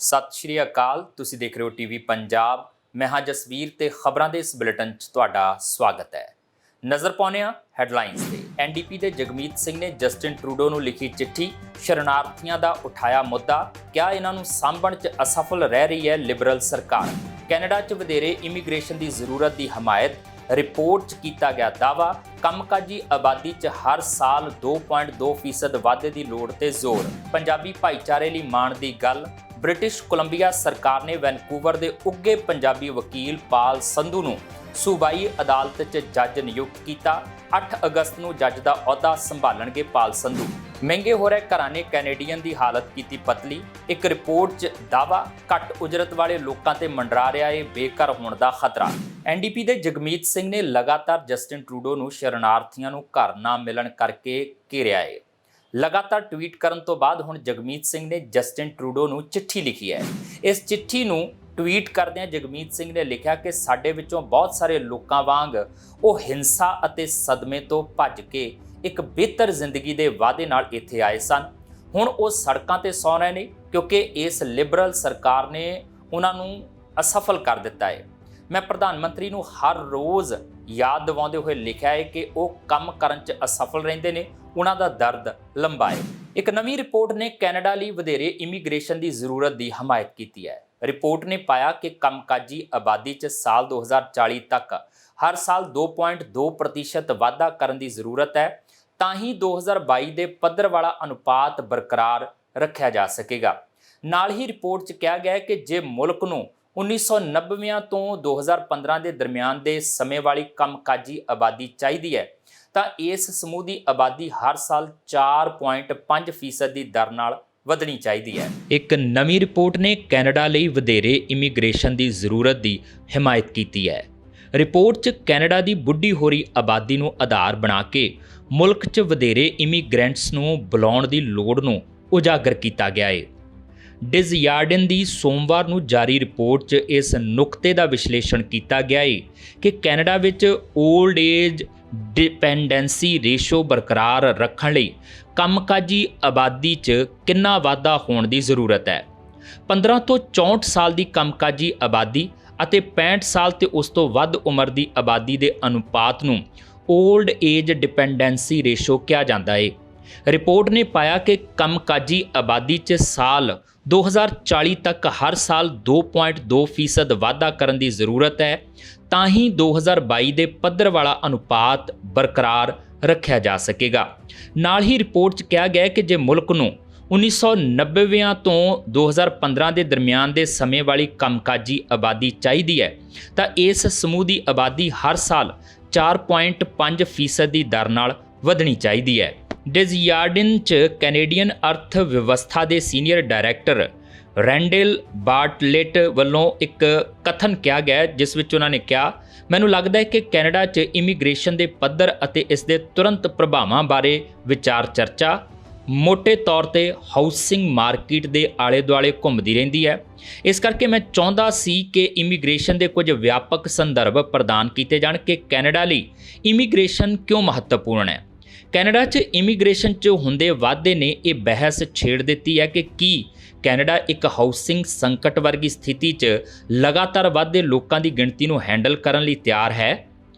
ਸਤਿ ਸ਼੍ਰੀ ਅਕਾਲ। ਤੁਸੀਂ ਦੇਖ ਰਹੇ ਹੋ ਟੀਵੀ ਪੰਜਾਬ। ਮੈਂ ਹਾਂ ਜਸਵੀਰ ਤੇ ਖਬਰਾਂ ਦੇ ਇਸ ਬੁਲੇਟਿਨ 'ਚ ਤੁਹਾਡਾ ਸਵਾਗਤ ਹੈ। ਨਜ਼ਰ ਪਾਉਂਦੇ ਹਾਂ ਹੈਡਲਾਈਨਸ ਤੇ। ਐਨਡੀਪੀ ਦੇ ਜਗਮੀਤ ਸਿੰਘ ਨੇ ਜਸਟਿਨ ਟਰੂਡੋ ਨੂੰ ਲਿਖੀ ਚਿੱਠੀ। ਸ਼ਰਨਾਰਥੀਆਂ ਦਾ ਉਠਾਇਆ ਮੁੱਦਾ, ਕਿਹਾ ਇਹਨਾਂ ਨੂੰ ਸਾਂਭਣ 'ਚ ਅਸਫਲ ਰਹਿ ਰਹੀ ਹੈ ਲਿਬਰਲ ਸਰਕਾਰ। ਕੈਨੇਡਾ 'ਚ ਵਧੇਰੇ ਇਮੀਗ੍ਰੇਸ਼ਨ ਦੀ ਜ਼ਰੂਰਤ ਦੀ ਹਮਾਇਤ। ਰਿਪੋਰਟ 'ਚ ਕੀਤਾ ਗਿਆ ਦਾਅਵਾ, ਕੰਮਕਾਜੀ ਆਬਾਦੀ 'ਚ ਹਰ ਸਾਲ 2.2% ਵਾਧੇ ਦੀ ਲੋੜ ਤੇ ਜ਼ੋਰ। ਪੰਜਾਬੀ ਭਾਈਚਾਰੇ ਲਈ ਮਾਣ ਦੀ ਗੱਲ। ਬ੍ਰਿਟਿਸ਼ ਕੋਲੰਬੀਆ ਸਰਕਾਰ ਨੇ ਵੈਨਕੂਵਰ ਦੇ ਉੱਘੇ ਪੰਜਾਬੀ ਵਕੀਲ ਪਾਲ ਸੰਧੂ ਨੂੰ ਸੂਬਾਈ ਅਦਾਲਤ 'ਚ ਜੱਜ ਨਿਯੁਕਤ ਕੀਤਾ। 8 ਅਗਸਤ ਨੂੰ ਜੱਜ ਦਾ ਅਹੁਦਾ ਸੰਭਾਲਣਗੇ ਪਾਲ ਸੰਧੂ। ਮਹਿੰਗੇ ਹੋ ਰਹੇ ਘਰਾਣੇ ਕੈਨੇਡੀਅਨ ਦੀ ਹਾਲਤ ਕੀਤੀ ਪਤਲੀ। ਇੱਕ ਰਿਪੋਰਟ 'ਚ ਦਾਅਵਾ, ਘੱਟ ਉਜਰਤ ਵਾਲੇ ਲੋਕਾਂ ਤੇ ਮੰਡਰਾ ਰਿਹਾ ਏ ਬੇਘਰ ਹੋਣ ਦਾ ਖਤਰਾ। ਐਨਡੀਪੀ ਦੇ ਜਗਮੀਤ ਸਿੰਘ ਨੇ ਲਗਾਤਾਰ ਜਸਟਿਨ ਟਰੂਡੋ ਨੂੰ ਸ਼ਰਨਾਰਥੀਆਂ ਨੂੰ ਘਰ ਨਾ ਮਿਲਣ ਕਰਕੇ ਘੇਰਿਆ ਏ। ਲਗਾਤਾਰ ਟਵੀਟ ਕਰਨ ਤੋਂ ਬਾਅਦ ਹੁਣ ਜਗਮੀਤ ਸਿੰਘ ਨੇ ਜਸਟਿਨ ਟਰੂਡੋ ਨੂੰ ਚਿੱਠੀ ਲਿਖੀ ਹੈ। ਇਸ ਚਿੱਠੀ ਨੂੰ ਟਵੀਟ ਕਰਦਿਆਂ ਜਗਮੀਤ ਸਿੰਘ ਨੇ ਲਿਖਿਆ ਕਿ ਸਾਡੇ ਵਿੱਚੋਂ ਬਹੁਤ ਸਾਰੇ ਲੋਕਾਂ ਵਾਂਗ ਉਹ ਹਿੰਸਾ ਅਤੇ ਸਦਮੇ ਤੋਂ ਭੱਜ ਕੇ ਇੱਕ ਬਿਹਤਰ ਜ਼ਿੰਦਗੀ ਦੇ ਵਾਅਦੇ ਨਾਲ ਇੱਥੇ ਆਏ ਸਨ। ਹੁਣ ਉਹ ਸੜਕਾਂ ਤੇ ਸੌ ਰਹੇ ਨੇ ਕਿਉਂਕਿ ਇਸ ਲਿਬਰਲ ਸਰਕਾਰ ਨੇ ਉਹਨਾਂ ਨੂੰ ਅਸਫਲ ਕਰ ਦਿੱਤਾ ਹੈ। ਮੈਂ ਪ੍ਰਧਾਨ ਮੰਤਰੀ ਨੂੰ ਹਰ ਰੋਜ਼ ਯਾਦ ਦਿਵਾਉਂਦੇ ਹੋਏ ਲਿਖਿਆ ਹੈ ਕਿ ਉਹ ਕੰਮ ਕਰਨ 'ਚ ਅਸਫਲ ਰਹਿੰਦੇ ਨੇ, ਉਹਨਾਂ ਦਾ ਦਰਦ ਲੰਬਾ ਹੈ। ਇੱਕ ਨਵੀਂ ਰਿਪੋਰਟ ਨੇ ਕੈਨੇਡਾ ਲਈ ਵਧੇਰੇ ਇਮੀਗ੍ਰੇਸ਼ਨ ਦੀ ਜ਼ਰੂਰਤ ਦੀ ਹਮਾਇਤ ਕੀਤੀ ਹੈ। ਰਿਪੋਰਟ ਨੇ ਪਾਇਆ ਕਿ ਕੰਮਕਾਜੀ ਆਬਾਦੀ 'ਚ ਸਾਲ 2040 ਤੱਕ ਹਰ ਸਾਲ 2.2% ਵਾਧਾ ਕਰਨ ਦੀ ਜ਼ਰੂਰਤ ਹੈ, ਤਾਂ ਹੀ 2022 ਦੇ ਪੱਧਰ ਵਾਲਾ ਅਨੁਪਾਤ ਬਰਕਰਾਰ ਰੱਖਿਆ ਜਾ ਸਕੇਗਾ। ਨਾਲ ਹੀ ਰਿਪੋਰਟ 'ਚ ਕਿਹਾ ਗਿਆ ਹੈ ਕਿ ਜੇ ਮੁਲਕ ਨੂੰ 1990 ਤੋਂ 2015 ਦੇ ਦਰਮਿਆਨ ਦੇ ਸਮੇਂ ਵਾਲੀ ਕੰਮਕਾਜੀ ਆਬਾਦੀ ਚਾਹੀਦੀ ਹੈ ਤਾਂ ਇਸ ਸਮੂਹ ਦੀ ਆਬਾਦੀ ਹਰ ਸਾਲ 4.5% ਦੀ ਦਰ ਨਾਲ ਵਧਣੀ ਚਾਹੀਦੀ ਹੈ। ਇੱਕ ਨਵੀਂ ਰਿਪੋਰਟ ਨੇ ਕੈਨੇਡਾ ਲਈ ਵਧੇਰੇ ਇਮੀਗ੍ਰੇਸ਼ਨ ਦੀ ਜ਼ਰੂਰਤ ਦੀ ਹਮਾਇਤ ਕੀਤੀ ਹੈ। ਰਿਪੋਰਟ 'ਚ ਕੈਨੇਡਾ ਦੀ ਬੁੱਢੀ ਹੋ ਰਹੀ ਆਬਾਦੀ ਨੂੰ ਆਧਾਰ ਬਣਾ ਕੇ ਮੁਲਕ 'ਚ ਵਧੇਰੇ ਇਮੀਗ੍ਰੈਂਟਸ ਨੂੰ ਬੁਲਾਉਣ ਦੀ ਲੋੜ ਨੂੰ ਉਜਾਗਰ ਕੀਤਾ ਗਿਆ ਹੈ। ਡਿਜ਼ਯਾਰਡਨ ਦੀ ਸੋਮਵਾਰ ਨੂੰ ਜਾਰੀ ਰਿਪੋਰਟ 'ਚ ਇਸ ਨੁਕਤੇ ਦਾ ਵਿਸ਼ਲੇਸ਼ਣ ਕੀਤਾ ਗਿਆ ਹੈ ਕਿ ਕੈਨੇਡਾ ਵਿੱਚ 올ਡ ਏਜ ਡਿਪੈਂਡੈਂਸੀ ਰੇਸ਼ੋ ਬਰਕਰਾਰ ਰੱਖਣ ਲਈ ਕੰਮਕਾਜੀ ਆਬਾਦੀ 'ਚ ਕਿੰਨਾ ਵਾਧਾ ਹੋਣ ਦੀ ਜ਼ਰੂਰਤ ਹੈ। 15 ਤੋਂ 64 ਸਾਲ ਦੀ ਕੰਮਕਾਜੀ ਆਬਾਦੀ ਅਤੇ 65 ਸਾਲ ਤੇ ਉਸ ਤੋਂ ਵੱਧ ਉਮਰ ਦੀ ਆਬਾਦੀ ਦੇ ਅਨੁਪਾਤ ਨੂੰ 올ਡ ਏਜ ਡਿਪੈਂਡੈਂਸੀ ਰੇਸ਼ੋ ਕਿਹਾ ਜਾਂਦਾ ਹੈ। ਰਿਪੋਰਟ ਨੇ ਪਾਇਆ ਕਿ ਕੰਮਕਾਜੀ ਆਬਾਦੀ 'ਚ ਸਾਲ 2040 ਤੱਕ ਹਰ ਸਾਲ 2.2% ਵਾਧਾ ਕਰਨ ਦੀ ਜ਼ਰੂਰਤ ਹੈ, ਤਾਂ ਹੀ 2022 ਦੇ ਪੱਧਰ ਵਾਲਾ ਅਨੁਪਾਤ ਬਰਕਰਾਰ ਰੱਖਿਆ ਜਾ ਸਕੇਗਾ। ਨਾਲ ਹੀ ਰਿਪੋਰਟ 'ਚ ਕਿਹਾ ਗਿਆ ਕਿ ਜੇ ਮੁਲਕ ਨੂੰ 1990 ਤੋਂ 2015 ਦੇ ਦਰਮਿਆਨ ਦੇ ਸਮੇਂ ਵਾਲੀ ਕੰਮਕਾਜੀ ਆਬਾਦੀ ਚਾਹੀਦੀ ਹੈ ਤਾਂ ਇਸ ਸਮੂਹ ਦੀ ਆਬਾਦੀ ਹਰ ਸਾਲ 4.5% ਦੀ ਦਰ ਨਾਲ ਵਧਣੀ ਚਾਹੀਦੀ ਹੈ। ਡਿਜ਼ਯਾਰਡਨ 'ਚ ਕੈਨੇਡੀਅਨ ਅਰਥ ਵਿਵਸਥਾ ਦੇ ਸੀਨੀਅਰ ਡਾਇਰੈਕਟਰ ਰੈਂਡਲ ਬਾਰਟਲੇਟ ਵੱਲੋਂ ਇੱਕ ਕਥਨ ਕਿਹਾ ਗਿਆ ਜਿਸ ਵਿੱਚ ਉਹਨਾਂ ਨੇ ਕਿਹਾ, ਮੈਨੂੰ ਲੱਗਦਾ ਹੈ ਕਿ ਕੈਨੇਡਾ 'ਚ ਇਮੀਗ੍ਰੇਸ਼ਨ ਦੇ ਪੱਧਰ ਅਤੇ ਇਸ ਦੇ ਤੁਰੰਤ ਪ੍ਰਭਾਵਾਂ ਬਾਰੇ ਵਿਚਾਰ ਚਰਚਾ ਮੋਟੇ ਤੌਰ ਤੇ ਹਾਊਸਿੰਗ ਮਾਰਕੀਟ ਦੇ ਆਲੇ ਦੁਆਲੇ ਘੁੰਮਦੀ ਰਹਿੰਦੀ ਹੈ। ਇਸ ਕਰਕੇ ਮੈਂ ਚਾਹੁੰਦਾ ਸੀ ਕਿ ਇਮੀਗ੍ਰੇਸ਼ਨ ਦੇ ਕੁਝ ਵਿਆਪਕ ਸੰਦਰਭ ਪ੍ਰਦਾਨ ਕੀਤੇ ਜਾਣ ਕਿ ਕੈਨੇਡਾ ਲਈ ਇਮੀਗ੍ਰੇਸ਼ਨ ਕਿਉਂ ਮਹੱਤਵਪੂਰਨ ਹੈ। ਕੈਨੇਡਾ 'ਚ ਇਮੀਗ੍ਰੇਸ਼ਨ 'ਚ ਹੁੰਦੇ ਵਾਧੇ ਨੇ ਇਹ ਬਹਿਸ ਛੇੜ ਦਿੱਤੀ ਹੈ ਕਿ ਕੀ ਕੈਨੇਡਾ ਇੱਕ ਹਾਊਸਿੰਗ ਸੰਕਟ ਵਰਗੀ ਸਥਿਤੀ 'ਚ ਲਗਾਤਾਰ ਵਧਦੇ ਲੋਕਾਂ ਦੀ ਗਿਣਤੀ ਨੂੰ ਹੈਂਡਲ ਕਰਨ ਲਈ ਤਿਆਰ ਹੈ।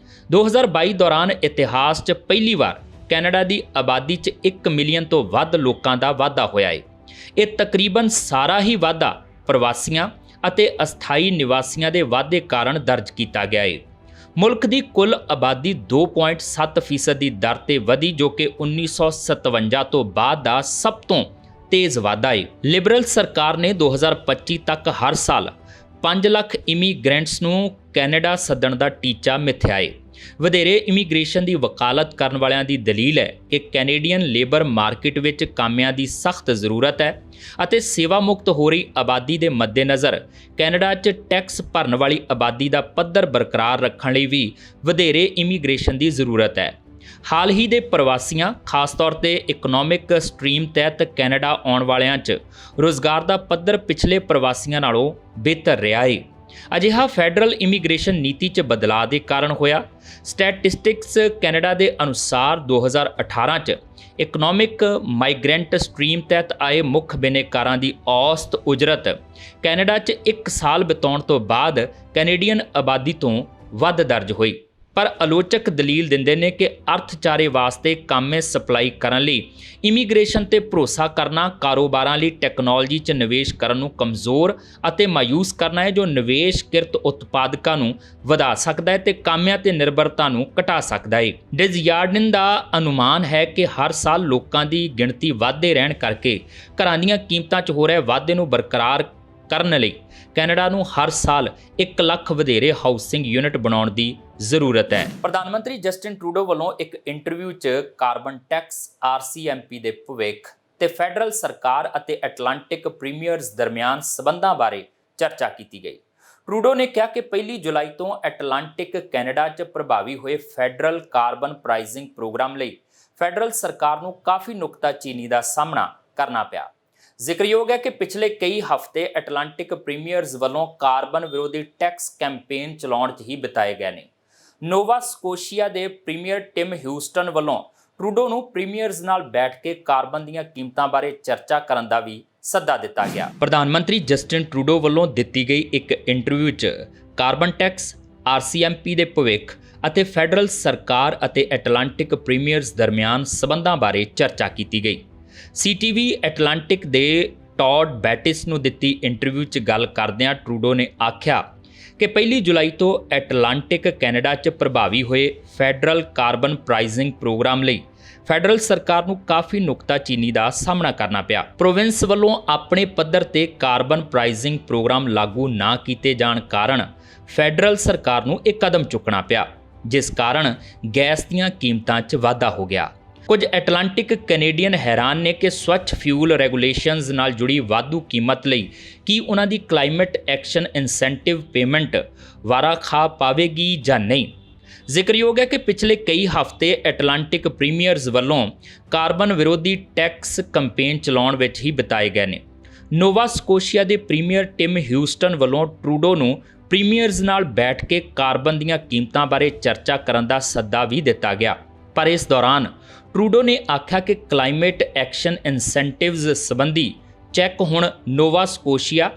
2022 ਦੌਰਾਨ ਇਤਿਹਾਸ 'ਚ ਪਹਿਲੀ ਵਾਰ ਕੈਨੇਡਾ ਦੀ ਆਬਾਦੀ 'ਚ 1 ਮਿਲੀਅਨ ਤੋਂ ਵੱਧ ਲੋਕਾਂ ਦਾ ਵਾਧਾ ਹੋਇਆ ਹੈ। ਇਹ ਤਕਰੀਬਨ ਸਾਰਾ ਹੀ ਵਾਧਾ ਪ੍ਰਵਾਸੀਆਂ ਅਤੇ ਅਸਥਾਈ ਨਿਵਾਸੀਆਂ ਦੇ ਵਾਧੇ ਕਾਰਨ ਦਰਜ ਕੀਤਾ ਗਿਆ ਹੈ। ਮੁਲਕ ਦੀ ਕੁੱਲ ਆਬਾਦੀ 2.7% ਦੀ ਦਰ ਤੇ ਵਧੀ ਜੋ ਕਿ 1957 ਤੋਂ ਬਾਅਦ ਦਾ ਸਭ ਤੋਂ ਤੇਜ਼ ਵਾਧਾ ਹੈ। ਲਿਬਰਲ ਸਰਕਾਰ ਨੇ 2025 ਤੱਕ ਹਰ ਸਾਲ 5 ਲੱਖ ਇਮੀਗ੍ਰੈਂਟਸ ਨੂੰ ਕੈਨੇਡਾ ਸੱਦਣ ਦਾ ਟੀਚਾ ਮਿਥਿਆ ਹੈ। ਵਧੇਰੇ ਇਮੀਗ੍ਰੇਸ਼ਨ ਦੀ ਵਕਾਲਤ ਕਰਨ ਵਾਲਿਆਂ ਦੀ ਦਲੀਲ ਹੈ ਕਿ ਕੈਨੇਡੀਅਨ ਲੇਬਰ ਮਾਰਕੀਟ ਵਿੱਚ ਕਾਮਿਆਂ ਦੀ ਸਖਤ ਜ਼ਰੂਰਤ ਹੈ ਅਤੇ ਸੇਵਾ ਮੁਕਤ ਹੋ ਰਹੀ ਆਬਾਦੀ ਦੇ ਮੱਦੇਨਜ਼ਰ ਕੈਨੇਡਾ 'ਚ ਟੈਕਸ ਭਰਨ ਵਾਲੀ ਆਬਾਦੀ ਦਾ ਪੱਧਰ ਬਰਕਰਾਰ ਰੱਖਣ ਲਈ ਵੀ ਵਧੇਰੇ ਇਮੀਗ੍ਰੇਸ਼ਨ ਦੀ ਜ਼ਰੂਰਤ ਹੈ। ਹਾਲ ਹੀ ਦੇ ਪ੍ਰਵਾਸੀਆਂ ਖਾਸ ਤੌਰ ਤੇ ਇਕਨੋਮਿਕ ਸਟਰੀਮ ਤਹਿਤ ਕੈਨੇਡਾ ਆਉਣ ਵਾਲਿਆਂ 'ਚ ਰੁਜ਼ਗਾਰ ਦਾ ਪੱਧਰ ਪਿਛਲੇ ਪ੍ਰਵਾਸੀਆਂ ਨਾਲੋਂ ਬਿਹਤਰ ਰਿਹਾ ਹੈ। ਅਜਿਹਾ ਫੈਡਰਲ ਇਮੀਗ੍ਰੇਸ਼ਨ ਨੀਤੀ 'ਚ ਬਦਲਾਅ ਦੇ ਕਾਰਨ ਹੋਇਆ। ਸਟੈਟਿਸਟਿਕਸ ਕੈਨੇਡਾ ਦੇ ਅਨੁਸਾਰ 2018 'ਚ ਇਕਨੋਮਿਕ ਮਾਈਗ੍ਰੈਂਟ ਸਟ੍ਰੀਮ ਤਹਿਤ ਆਏ ਮੁੱਖ ਬਿਨੇਕਾਰਾਂ ਦੀ ਔਸਤ ਉਜਰਤ ਕੈਨੇਡਾ 'ਚ 1 ਸਾਲ ਬਿਤਾਉਣ ਤੋਂ ਬਾਅਦ ਕੈਨੇਡੀਅਨ ਆਬਾਦੀ ਤੋਂ ਵੱਧ ਦਰਜ ਹੋਈ। ਪਰ ਆਲੋਚਕ ਦਲੀਲ ਦਿੰਦੇ ਨੇ ਕਿ ਅਰਥਚਾਰੇ ਵਾਸਤੇ ਕਾਮੇ ਸਪਲਾਈ ਕਰਨ ਲਈ ਇਮੀਗ੍ਰੇਸ਼ਨ ਤੇ ਭਰੋਸਾ ਕਰਨਾ ਕਾਰੋਬਾਰਾਂ ਲਈ ਟੈਕਨੋਲੋਜੀ 'ਚ ਨਿਵੇਸ਼ ਕਰਨ ਨੂੰ ਕਮਜ਼ੋਰ ਅਤੇ ਮਾਯੂਸ ਕਰਨਾ ਹੈ, ਜੋ ਨਿਵੇਸ਼ ਕਿਰਤ ਉਤਪਾਦਕਾਂ ਨੂੰ ਵਧਾ ਸਕਦਾ ਹੈ ਤੇ ਕਾਮਿਆਂ ਤੇ ਨਿਰਭਰਤਾ ਨੂੰ ਘਟਾ ਸਕਦਾ ਹੈ। ਡਿਜ਼ਯਾਰਡਨ ਦਾ ਅਨੁਮਾਨ ਹੈ ਕਿ ਹਰ ਸਾਲ ਲੋਕਾਂ ਦੀ ਗਿਣਤੀ ਵਧਦੇ ਰਹਿਣ ਕਰਕੇ ਘਰਾਂ ਦੀਆਂ ਕੀਮਤਾਂ 'ਚ ਹੋ ਰਹੇ ਵਾਧੇ ਨੂੰ ਬਰਕਰਾਰ ਕਰਨ ਲਈ ਕੈਨੇਡਾ ਨੂੰ ਹਰ ਸਾਲ 1 ਲੱਖ ਵਧੇਰੇ ਹਾਊਸਿੰਗ ਯੂਨਿਟ ਬਣਾਉਣ ਦੀ ਜ਼ਰੂਰਤ ਹੈ। ਪ੍ਰਧਾਨ ਮੰਤਰੀ ਜਸਟਿਨ ਟਰੂਡੋ ਵੱਲੋਂ ਇੱਕ ਇੰਟਰਵਿਊ 'ਚ ਕਾਰਬਨ ਟੈਕਸ, RCMP ਦੇ ਭਵਿੱਖ ਤੇ ਫੈਡਰਲ ਸਰਕਾਰ ਅਤੇ ਐਟਲਾਂਟਿਕ ਪ੍ਰੀਮੀਅਰਜ਼ ਦਰਮਿਆਨ ਸਬੰਧਾਂ ਬਾਰੇ ਚਰਚਾ ਕੀਤੀ ਗਈ। ਟਰੂਡੋ ਨੇ ਕਿਹਾ ਕਿ 1 ਜੁਲਾਈ ਤੋਂ ਐਟਲਾਂਟਿਕ ਕੈਨੇਡਾ 'ਚ ਪ੍ਰਭਾਵੀ ਹੋਏ ਫੈਡਰਲ ਕਾਰਬਨ ਪ੍ਰਾਈਸਿੰਗ ਪ੍ਰੋਗਰਾਮ ਲਈ ਫੈਡਰਲ ਸਰਕਾਰ ਨੂੰ ਕਾਫੀ ਨੁਕਤਾਚੀਨੀ ਦਾ ਸਾਹਮਣਾ ਕਰਨਾ ਪਿਆ। ਜ਼ਿਕਰਯੋਗ ਹੈ ਕਿ ਪਿਛਲੇ ਕਈ ਹਫ਼ਤੇ ਐਟਲਾਂਟਿਕ ਪ੍ਰੀਮੀਅਰਜ਼ ਵੱਲੋਂ ਕਾਰਬਨ ਵਿਰੋਧੀ ਟੈਕਸ ਕੈਂਪੇਨ ਚਲਾਉਣ 'ਚ ਹੀ ਬਿਤਾਏ ਗਏ ਨੇ। ਨੋਵਾ ਸਕੋਸ਼ੀਆ ਦੇ ਪ੍ਰੀਮੀਅਰ ਟਿਮ ਹਿਊਸਟਨ ਵੱਲੋਂ ਟਰੂਡੋ ਨੂੰ ਪ੍ਰੀਮੀਅਰਜ਼ ਨਾਲ ਬੈਠ ਕੇ ਕਾਰਬਨ ਦੀਆਂ ਕੀਮਤਾਂ ਬਾਰੇ ਚਰਚਾ ਕਰਨ ਦਾ ਵੀ ਸੱਦਾ ਦਿੱਤਾ ਗਿਆ। ਪ੍ਰਧਾਨ ਮੰਤਰੀ ਜਸਟਿਨ ਟਰੂਡੋ ਵੱਲੋਂ ਦਿੱਤੀ ਗਈ ਇੱਕ ਇੰਟਰਵਿਊ 'ਚ ਕਾਰਬਨ ਟੈਕਸ, RCMP ਦੇ ਭਵਿੱਖ ਅਤੇ ਫੈਡਰਲ ਸਰਕਾਰ ਅਤੇ ਐਟਲਾਂਟਿਕ ਪ੍ਰੀਮੀਅਰਜ਼ ਦਰਮਿਆਨ ਸਬੰਧਾਂ ਬਾਰੇ ਚਰਚਾ ਕੀਤੀ ਗਈ। CTV ਐਟਲਾਂਟਿਕ ਦੇ ਟੌਡ ਬੈਟਿਸ ਨੂੰ ਦਿੱਤੀ ਇੰਟਰਵਿਊ 'ਚ ਗੱਲ ਕਰਦਿਆਂ ਟਰੂਡੋ ਨੇ ਆਖਿਆ ਕਿ 1 ਜੁਲਾਈ ਤੋਂ ਐਟਲਾਂਟਿਕ ਕੈਨੇਡਾ 'ਚ ਪ੍ਰਭਾਵੀ ਹੋਏ ਫੈਡਰਲ ਕਾਰਬਨ ਪ੍ਰਾਈਸਿੰਗ ਪ੍ਰੋਗਰਾਮ ਲਈ ਫੈਡਰਲ ਸਰਕਾਰ ਨੂੰ ਕਾਫੀ ਨੁਕਤਾਚੀਨੀ ਦਾ ਸਾਹਮਣਾ ਕਰਨਾ ਪਿਆ। ਪ੍ਰੋਵਿੰਸ ਵੱਲੋਂ ਆਪਣੇ ਪੱਧਰ ਤੇ ਕਾਰਬਨ ਪ੍ਰਾਈਸਿੰਗ ਪ੍ਰੋਗਰਾਮ ਲਾਗੂ ਨਾ ਕੀਤੇ ਜਾਣ ਕਾਰਨ ਫੈਡਰਲ ਸਰਕਾਰ ਨੂੰ ਇਹ ਕਦਮ ਚੁੱਕਣਾ ਪਿਆ, ਜਿਸ ਕਾਰਨ ਗੈਸ ਦੀਆਂ ਕੀਮਤਾਂ 'ਚ ਵਾਧਾ ਹੋ ਗਿਆ। ਕੁਝ ਐਟਲਾਂਟਿਕ ਕੈਨੇਡੀਅਨ ਹੈਰਾਨ ਨੇ ਕਿ ਸਵੱਛ ਫਿਊਲ ਰੈਗੂਲੇਸ਼ਨਜ਼ ਨਾਲ ਜੁੜੀ ਵਾਧੂ ਕੀਮਤ ਲਈ ਕੀ ਉਹਨਾਂ ਦੀ ਕਲਾਈਮੇਟ ਐਕਸ਼ਨ ਇਨਸੈਂਟਿਵ ਪੇਮੈਂਟ ਵਾਰਾ ਖਾ ਪਾਵੇਗੀ ਜਾਂ ਨਹੀਂ। ਜ਼ਿਕਰਯੋਗ ਹੈ ਕਿ ਪਿਛਲੇ ਕਈ ਹਫ਼ਤੇ ਐਟਲਾਂਟਿਕ ਪ੍ਰੀਮੀਅਰਜ਼ ਵੱਲੋਂ ਕਾਰਬਨ ਵਿਰੋਧੀ ਟੈਕਸ ਕੈਂਪੇਨ ਚਲਾਉਣ ਵਿੱਚ ਹੀ ਬਿਤਾਏ ਗਏ ਨੇ। ਨੋਵਾ ਸਕੋਸ਼ੀਆ ਦੇ ਪ੍ਰੀਮੀਅਰ ਟਿਮ ਹਿਊਸਟਨ ਵੱਲੋਂ ਟਰੂਡੋ ਨੂੰ ਪ੍ਰੀਮੀਅਰਜ਼ ਨਾਲ ਬੈਠ ਕੇ ਕਾਰਬਨ ਦੀਆਂ ਕੀਮਤਾਂ ਬਾਰੇ ਚਰਚਾ ਕਰਨ ਦਾ ਸੱਦਾ ਵੀ ਦਿੱਤਾ ਗਿਆ, ਪਰ ਇਸ ਦੌਰਾਨ ਟਰੂਡੋ ਨੇ ਆਖਿਆ ਕਿ ਕਲਾਈਮੇਟ ਐਕਸ਼ਨ ਇਨਸੈਂਟਿਵਜ਼ ਸੰਬੰਧੀ ਚੈੱਕ ਹੁਣ ਨੋਵਾ ਸਕੋਸ਼ੀਆ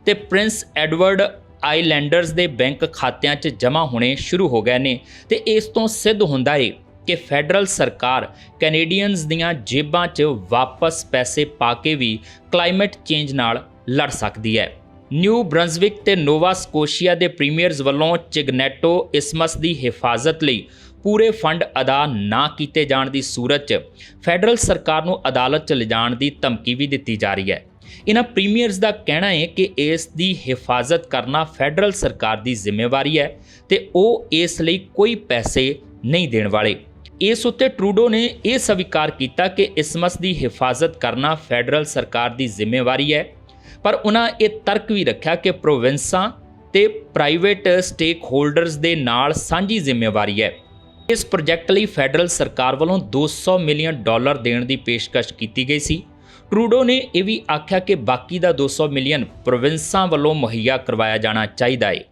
ਤੇ ਪ੍ਰਿੰਸ ਐਡਵਰਡ ਆਈਲੈਂਡਰਜ਼ ਦੇ ਬੈਂਕ ਖਾਤਿਆਂ 'ਚ ਜਮ੍ਹਾਂ ਹੋਣੇ ਸ਼ੁਰੂ ਹੋ ਗਏ ਨੇ ਤੇ ਇਸ ਤੋਂ ਸਿੱਧ ਹੁੰਦਾ ਹੈ ਕਿ ਫੈਡਰਲ ਸਰਕਾਰ ਕੈਨੇਡੀਅਨਜ਼ ਦੀਆਂ ਜੇਬਾਂ 'ਚ ਵਾਪਸ ਪੈਸੇ ਪਾ ਕੇ ਵੀ ਕਲਾਈਮੇਟ ਚੇਂਜ ਨਾਲ ਲੜ ਸਕਦੀ ਹੈ। ਨਿਊ ਬਰੰਜ਼ਵਿਕ ਤੇ ਨੋਵਾ ਸਕੋਸ਼ੀਆ ਦੇ ਪ੍ਰੀਮੀਅਰਜ਼ ਵੱਲੋਂ ਚਿਗਨੈਟੋ ਇਸਮਸ ਦੀ ਹਿਫਾਜ਼ਤ ਲਈ ਪੂਰੇ ਫੰਡ ਅਦਾ ਨਾ ਕੀਤੇ ਜਾਣ ਦੀ ਸੂਰਤ 'ਚ ਫੈਡਰਲ ਸਰਕਾਰ ਨੂੰ ਅਦਾਲਤ 'ਚ ਲਿਜਾਣ ਦੀ ਧਮਕੀ ਵੀ ਦਿੱਤੀ ਜਾ ਰਹੀ ਹੈ। ਇਹਨਾਂ ਪ੍ਰੀਮੀਅਰਜ਼ ਦਾ ਕਹਿਣਾ ਹੈ ਕਿ ਇਸ ਦੀ ਹਿਫਾਜ਼ਤ ਕਰਨਾ ਫੈਡਰਲ ਸਰਕਾਰ ਦੀ ਜ਼ਿੰਮੇਵਾਰੀ ਹੈ ਤੇ ਉਹ ਇਸ ਲਈ ਕੋਈ ਪੈਸੇ ਨਹੀਂ ਦੇਣ ਵਾਲੇ। ਇਸ ਉੱਤੇ ਟਰੂਡੋ ਨੇ ਇਹ ਸਵੀਕਾਰ ਕੀਤਾ ਕਿ ਇਸਮਸ ਦੀ ਹਿਫਾਜ਼ਤ ਕਰਨਾ ਫੈਡਰਲ ਸਰਕਾਰ ਦੀ ਜ਼ਿੰਮੇਵਾਰੀ ਹੈ, ਪਰ ਉਹਨਾਂ ਇਹ ਤਰਕ ਵੀ ਰੱਖਿਆ ਕਿ ਪ੍ਰੋਵਿੰਸਾਂ ਤੇ ਪ੍ਰਾਈਵੇਟ ਸਟੇਕ ਹੋਲਡਰਜ਼ ਦੇ ਨਾਲ ਸਾਂਝੀ ਜ਼ਿੰਮੇਵਾਰੀ ਹੈ। ਇਸ ਪ੍ਰੋਜੈਕਟ ਲਈ ਫੈਡਰਲ ਸਰਕਾਰ ਵੱਲੋਂ $200 ਮਿਲੀਅਨ ਦੇਣ ਦੀ ਪੇਸ਼ਕਸ਼ ਕੀਤੀ ਗਈ ਸੀ। ਟਰੂਡੋ ਨੇ ਇਹ ਵੀ ਆਖਿਆ ਕਿ ਬਾਕੀ ਦਾ $200 ਮਿਲੀਅਨ ਪ੍ਰੋਵਿੰਸਾਂ ਵੱਲੋਂ ਮੁਹੱਈਆ ਕਰਵਾਇਆ ਜਾਣਾ ਚਾਹੀਦਾ ਹੈ।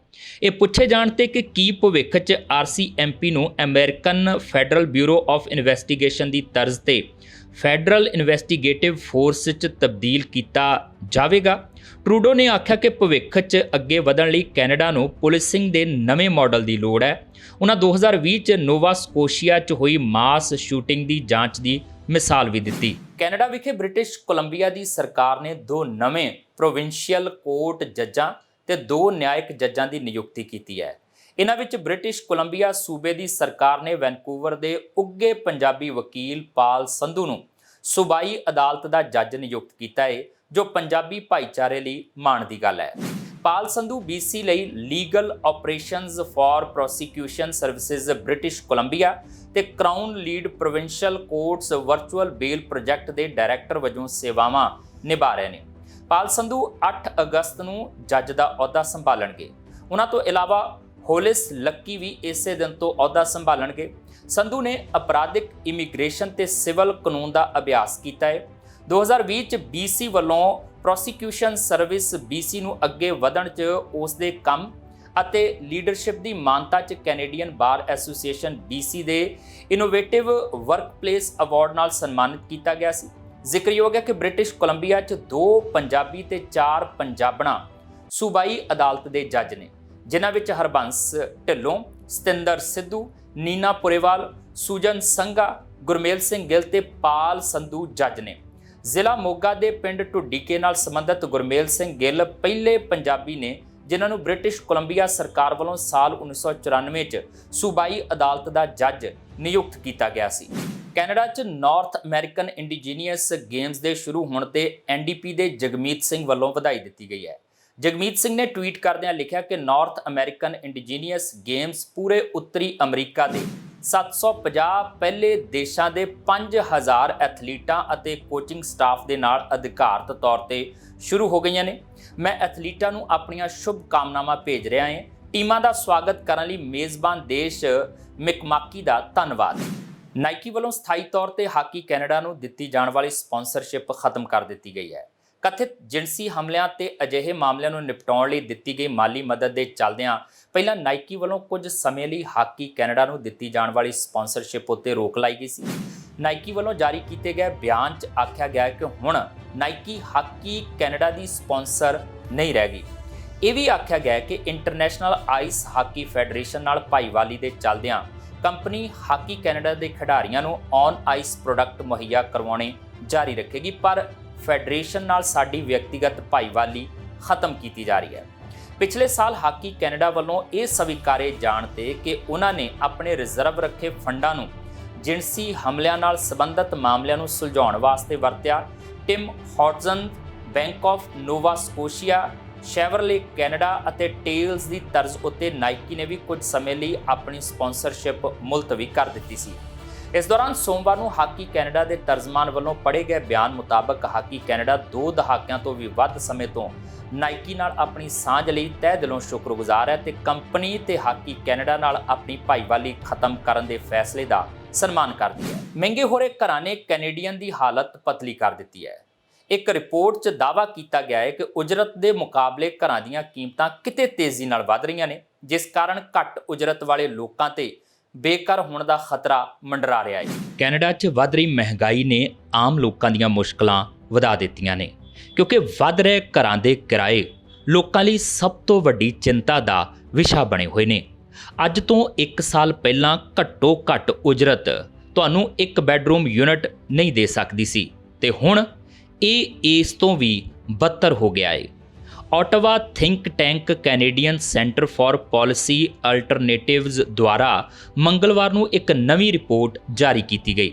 ਇਹ ਪੁੱਛੇ ਜਾਣ ਤੇ ਕਿ ਕੀ ਭਵਿੱਖ 'ਚ RCMP ਨੂੰ American federal bureau of investigation ਦੀ ਤਰਜ਼ ਤੇ ਫੈਡਰਲ ਇਨਵੈਸਟੀਗੇਟਿਵ ਫੋਰਸ 'ਚ ਤਬਦੀਲ ਕੀਤਾ ਜਾਵੇਗਾ, ਟਰੂਡੋ ਨੇ ਆਖਿਆ ਕਿ ਭਵਿੱਖ 'ਚ ਅੱਗੇ ਵਧਣ ਲਈ ਕੈਨੇਡਾ ਨੂੰ ਪੁਲਿਸਿੰਗ ਦੇ ਨਵੇਂ ਮਾਡਲ ਦੀ ਲੋੜ ਹੈ। ਉਹਨਾਂ 2020 'ਚ ਨੋਵਾ ਸਕੋਸ਼ੀਆ 'ਚ ਹੋਈ ਮਾਸ ਸ਼ੂਟਿੰਗ ਦੀ ਜਾਂਚ ਦੀ ਮਿਸਾਲ ਵੀ ਦਿੱਤੀ। ਕੈਨੇਡਾ ਵਿਖੇ ਬ੍ਰਿਟਿਸ਼ ਕੋਲੰਬੀਆ ਦੀ ਸਰਕਾਰ ਨੇ 2 ਨਵੇਂ ਪ੍ਰੋਵਿੰਸ਼ੀਅਲ ਕੋਰਟ ਜੱਜਾਂ ਤੇ 2 ਨਿਆਇਕ ਜੱਜਾਂ ਦੀ ਨਿਯੁਕਤੀ ਕੀਤੀ ਹੈ। ਇਹਨਾਂ ਵਿੱਚ ਬ੍ਰਿਟਿਸ਼ ਕੋਲੰਬੀਆ ਸੂਬੇ ਦੀ ਸਰਕਾਰ ਨੇ ਵੈਨਕੂਵਰ ਦੇ ਉੱਘੇ ਪੰਜਾਬੀ ਵਕੀਲ ਪਾਲ ਸੰਧੂ ਨੂੰ ਸੂਬਾਈ ਅਦਾਲਤ ਦਾ ਜੱਜ ਨਿਯੁਕਤ ਕੀਤਾ ਹੈ, ਜੋ ਪੰਜਾਬੀ ਭਾਈਚਾਰੇ ਲਈ ਮਾਣ ਦੀ ਗੱਲ ਹੈ। ਪਾਲ ਸੰਧੂ BC ਲਈ legal operations for prosecution services British Columbia ਤੇ crown lead provincial courts virtual bail project ਦੇ ਡਾਇਰੈਕਟਰ ਵਜੋਂ ਸੇਵਾਵਾਂ ਨਿਭਾ ਰਹੇ ਨੇ। ਪਾਲ ਸੰਧੂ 8 ਅਗਸਤ ਨੂੰ ਜੱਜ ਦਾ ਅਹੁਦਾ ਸੰਭਾਲਣਗੇ। ਉਹਨਾਂ ਤੋਂ ਇਲਾਵਾ ਹੋਲਿਸ ਲੱਕੀ ਵੀ ਇਸੇ ਦਿਨ ਤੋਂ ਅਹੁਦਾ ਸੰਭਾਲਣਗੇ। ਸੰਧੂ ਨੇ ਅਪਰਾਧਿਕ ਇਮੀਗ੍ਰੇਸ਼ਨ ਤੇ ਸਿਵਲ ਕਾਨੂੰਨ ਦਾ ਅਭਿਆਸ ਕੀਤਾ ਹੈ। 2020 ਚ BC ਵੱਲੋਂ ਪ੍ਰੋਸੀਕਿਊਸ਼ਨ ਸਰਵਿਸ BC ਨੂੰ ਅੱਗੇ ਵਧਣ 'ਚ ਉਸ ਦੇ ਕੰਮ ਅਤੇ ਲੀਡਰਸ਼ਿਪ ਦੀ ਮਾਨਤਾ 'ਚ ਕੈਨੇਡੀਅਨ ਬਾਰ ਐਸੋਸੀਏਸ਼ਨ BC ਦੇ ਇਨੋਵੇਟਿਵ ਵਰਕਪਲੇਸ ਅਵਾਰਡ ਨਾਲ ਸਨਮਾਨਿਤ ਕੀਤਾ ਗਿਆ ਸੀ। ਜ਼ਿਕਰਯੋਗ ਹੈ ਕਿ ਬ੍ਰਿਟਿਸ਼ ਕੋਲੰਬੀਆ 'ਚ 2 ਪੰਜਾਬੀ ਤੇ 4 ਪੰਜਾਬਣਾਂ ਸੂਬਾਈ ਅਦਾਲਤ ਦੇ ਜੱਜ ਨੇ, ਜਿਨ੍ਹਾਂ ਵਿੱਚ ਹਰਬੰਸ ਢਿੱਲੋਂ, ਸਤਿੰਦਰ ਸਿੱਧੂ, ਨੀਨਾ ਪੁਰੇਵਾਲ, ਸੁਜਨ ਸੰਘਾ, ਗੁਰਮੇਲ ਸਿੰਘ ਗਿੱਲ ਤੇ ਪਾਲ ਸੰਧੂ ਜੱਜ ਨੇ। ਜ਼ਿਲ੍ਹਾ ਮੋਗਾ ਦੇ ਪਿੰਡ ਢੁੱਡੀਕੇ ਨਾਲ ਸੰਬੰਧਿਤ ਗੁਰਮੇਲ ਸਿੰਘ ਗਿੱਲ ਪਹਿਲੇ ਪੰਜਾਬੀ ਨੇ ਜਿਨ੍ਹਾਂ ਨੂੰ ਬ੍ਰਿਟਿਸ਼ ਕੋਲੰਬੀਆ ਸਰਕਾਰ ਵੱਲੋਂ ਸਾਲ 1994 'ਚ ਸੂਬਾਈ ਅਦਾਲਤ ਦਾ ਜੱਜ ਨਿਯੁਕਤ ਕੀਤਾ ਗਿਆ ਸੀ। ਕੈਨੇਡਾ 'ਚ ਨਾਰਥ ਅਮਰੀਕਨ ਇੰਡੀਜੀਨੀਅਸ ਗੇਮਸ ਦੇ ਸ਼ੁਰੂ ਹੋਣ ਤੇ NDP ਦੇ ਜਗਮੀਤ ਸਿੰਘ ਵੱਲੋਂ ਵਧਾਈ ਦਿੱਤੀ ਗਈ ਹੈ। ਜਗਮੀਤ ਸਿੰਘ ਨੇ ਟਵੀਟ ਕਰਦਿਆਂ ਲਿਖਿਆ ਕਿ ਨਾਰਥ ਅਮਰੀਕਨ ਇੰਡੀਜੀਨੀਅਸ ਗੇਮਸ ਪੂਰੇ ਉੱਤਰੀ ਅਮਰੀਕਾ ਦੇ 750 ਪਹਿਲੇ ਦੇਸ਼ਾਂ ਦੇ 5000 ਐਥਲੀਟਾਂ ਅਤੇ ਕੋਚਿੰਗ ਸਟਾਫ ਦੇ ਨਾਲ ਅਧਿਕਾਰਤ ਤੌਰ ਤੇ ਸ਼ੁਰੂ ਹੋ ਗਈਆਂ ਨੇ। ਮੈਂ ਐਥਲੀਟਾਂ ਨੂੰ ਆਪਣੀਆਂ ਸ਼ੁਭ ਕਾਮਨਾਵਾਂ ਭੇਜ ਰਿਹਾ ਹਾਂ। ਟੀਮਾਂ ਦਾ ਸਵਾਗਤ ਕਰਨ ਲਈ ਮੇਜ਼ਬਾਨ ਦੇਸ਼ ਮਿਕਮਾਕੀ ਦਾ ਧੰਨਵਾਦ। ਨਾਈਕੀ ਵੱਲੋਂ ਸਥਾਈ ਤੌਰ ਤੇ ਹਾਕੀ ਕੈਨੇਡਾ ਨੂੰ ਦਿੱਤੀ ਜਾਣ ਵਾਲੀ ਸਪਾਂਸਰਸ਼ਿਪ ਖਤਮ ਕਰ ਦਿੱਤੀ ਗਈ ਹੈ। ਕਥਿਤ ਜਿਨਸੀ ਹਮਲਿਆਂ ਤੇ ਅਜਿਹੇ ਮਾਮਲਿਆਂ ਨੂੰ ਨਿਪਟਾਉਣ ਲਈ ਦਿੱਤੀ ਗਈ ਮਾਲੀ ਮਦਦ ਦੇ ਚੱਲਦਿਆਂ ਪਹਿਲਾਂ ਨਾਈਕੀ ਵੱਲੋਂ ਕੁਝ ਸਮੇਂ ਲਈ ਹਾਕੀ ਕੈਨੇਡਾ ਨੂੰ ਦਿੱਤੀ ਜਾਣ ਵਾਲੀ ਸਪਾਂਸਰਸ਼ਿਪ ਉੱਤੇ ਰੋਕ ਲਾਈ ਗਈ ਸੀ। ਨਾਈਕੀ ਵੱਲੋਂ ਜਾਰੀ ਕੀਤੇ ਗਏ ਬਿਆਨ 'ਚ ਆਖਿਆ ਗਿਆ ਕਿ ਹੁਣ ਨਾਈਕੀ ਹਾਕੀ ਕੈਨੇਡਾ ਦੀ ਸਪਾਂਸਰ ਨਹੀਂ ਰਹਿ ਗਈ। ਇਹ ਵੀ ਆਖਿਆ ਗਿਆ ਕਿ ਇੰਟਰਨੈਸ਼ਨਲ ਆਈਸ ਹਾਕੀ ਫੈਡਰੇਸ਼ਨ ਨਾਲ ਭਾਈਵਾਲੀ ਦੇ ਚੱਲਦਿਆਂ ਕੰਪਨੀ ਹਾਕੀ ਕੈਨੇਡਾ ਦੇ ਖਿਡਾਰੀਆਂ ਨੂੰ ਔਨ ਆਈਸ ਪ੍ਰੋਡਕਟ ਮੁਹੱਈਆ ਕਰਵਾਉਣੇ ਜਾਰੀ ਰੱਖੇਗੀ, ਪਰ ਫੈਡਰੇਸ਼ਨ ਨਾਲ ਸਾਡੀ ਵਿਅਕਤੀਗਤ ਭਾਈਵਾਲੀ ਖਤਮ ਕੀਤੀ ਜਾ ਰਹੀ ਹੈ। ਪਿਛਲੇ ਸਾਲ ਹਾਕੀ ਕੈਨੇਡਾ ਵੱਲੋਂ ਇਹ ਸਵੀਕਾਰੇ ਜਾਣ ਤੇ ਕਿ ਉਹਨਾਂ ਨੇ ਆਪਣੇ ਰਿਜ਼ਰਵ ਰੱਖੇ ਫੰਡਾਂ ਨੂੰ ਜਿਨਸੀ ਹਮਲਿਆਂ ਨਾਲ ਸੰਬੰਧਿਤ ਮਾਮਲਿਆਂ ਨੂੰ ਸੁਲਝਾਉਣ ਵਾਸਤੇ ਵਰਤਿਆ। ਟਿਮ ਹੌਟਜ਼ਨ, bank of Nova Scotia, Chevrolet Canada ਅਤੇ ਟੇਲਸ ਦੀ ਤਰਜ਼ ਉੱਤੇ ਨਾਈਕੀ ਨੇ ਵੀ ਕੁਝ ਸਮੇਂ ਲਈ ਆਪਣੀ ਸਪਾਂਸਰਸ਼ਿਪ ਮੁਲਤਵੀ ਕਰ ਦਿੱਤੀ ਸੀ। ਇਸ ਦੌਰਾਨ ਸੋਮਵਾਰ ਨੂੰ ਹਾਕੀ ਕੈਨੇਡਾ ਦੇ ਤਰਜਮਾਨ ਵੱਲੋਂ ਪੜ੍ਹੇ ਗਏ ਬਿਆਨ ਮੁਤਾਬਕ ਹਾਕੀ ਕੈਨੇਡਾ 2 ਦਹਾਕਿਆਂ ਤੋਂ ਵੀ ਵੱਧ ਸਮੇਂ ਤੋਂ ਨਾਈਕੀ ਨਾਲ ਆਪਣੀ ਸਾਂਝ ਲਈ ਤਹਿ ਦਿਲੋਂ ਸ਼ੁਕਰਗੁਜ਼ਾਰ ਹੈ ਤੇ ਕੰਪਨੀ ਤੇ ਹਾਕੀ ਕੈਨੇਡਾ ਨਾਲ ਆਪਣੀ ਭਾਈਵਾਲੀ ਖਤਮ ਕਰਨ ਦੇ ਫੈਸਲੇ ਦਾ ਸਨਮਾਨ ਕਰਦੀ ਹੈ। ਮਹਿੰਗੇ ਹੋ ਰਹੇ ਘਰਾਂ ਨੇ ਕੈਨੇਡੀਅਨ ਦੀ ਹਾਲਤ ਪਤਲੀ ਕਰ ਦਿੱਤੀ ਹੈ। ਇੱਕ ਰਿਪੋਰਟ 'ਚ ਦਾਅਵਾ ਕੀਤਾ ਗਿਆ ਹੈ ਕਿ ਉਜਰਤ ਦੇ ਮੁਕਾਬਲੇ ਘਰਾਂ ਦੀਆਂ ਕੀਮਤਾਂ ਕਿਤੇ ਤੇਜ਼ੀ ਨਾਲ ਵਧ ਰਹੀਆਂ ਨੇ, ਜਿਸ ਕਾਰਨ ਘੱਟ ਉਜਰਤ ਵਾਲੇ ਲੋਕਾਂ ਤੇ ਬੇਘਰ ਹੋਣ ਦਾ ਖਤਰਾ ਮੰਡਰਾ ਰਿਹਾ ਹੈ। ਕੈਨੇਡਾ 'ਚ ਵੱਧ ਰਹੀ ਮਹਿੰਗਾਈ ਨੇ ਆਮ ਲੋਕਾਂ ਦੀਆਂ ਮੁਸ਼ਕਲਾਂ ਵਧਾ ਦਿੱਤੀਆਂ ਨੇ, ਕਿਉਂਕਿ ਵੱਧ ਰਹੇ ਘਰਾਂ ਦੇ ਕਿਰਾਏ ਲੋਕਾਂ ਲਈ ਸਭ ਤੋਂ ਵੱਡੀ ਚਿੰਤਾ ਦਾ ਵਿਸ਼ਾ ਬਣੇ ਹੋਏ ਨੇ। ਅੱਜ ਤੋਂ 1 ਸਾਲ ਪਹਿਲਾਂ ਘੱਟੋ ਘੱਟ ਉਜਰਤ ਤੁਹਾਨੂੰ ਇੱਕ ਬੈੱਡਰੂਮ ਯੂਨਿਟ ਨਹੀਂ ਦੇ ਸਕਦੀ ਸੀ ਤੇ ਹੁਣ ਇਹ ਇਸ ਤੋਂ ਵੀ ਬਦਤਰ ਹੋ ਗਿਆ ਹੈ। Ottawa think tank Canadian centre for policy alternatives ਦੁਆਰਾ ਮੰਗਲਵਾਰ ਨੂੰ ਇੱਕ ਨਵੀਂ ਰਿਪੋਰਟ ਜਾਰੀ ਕੀਤੀ ਗਈ।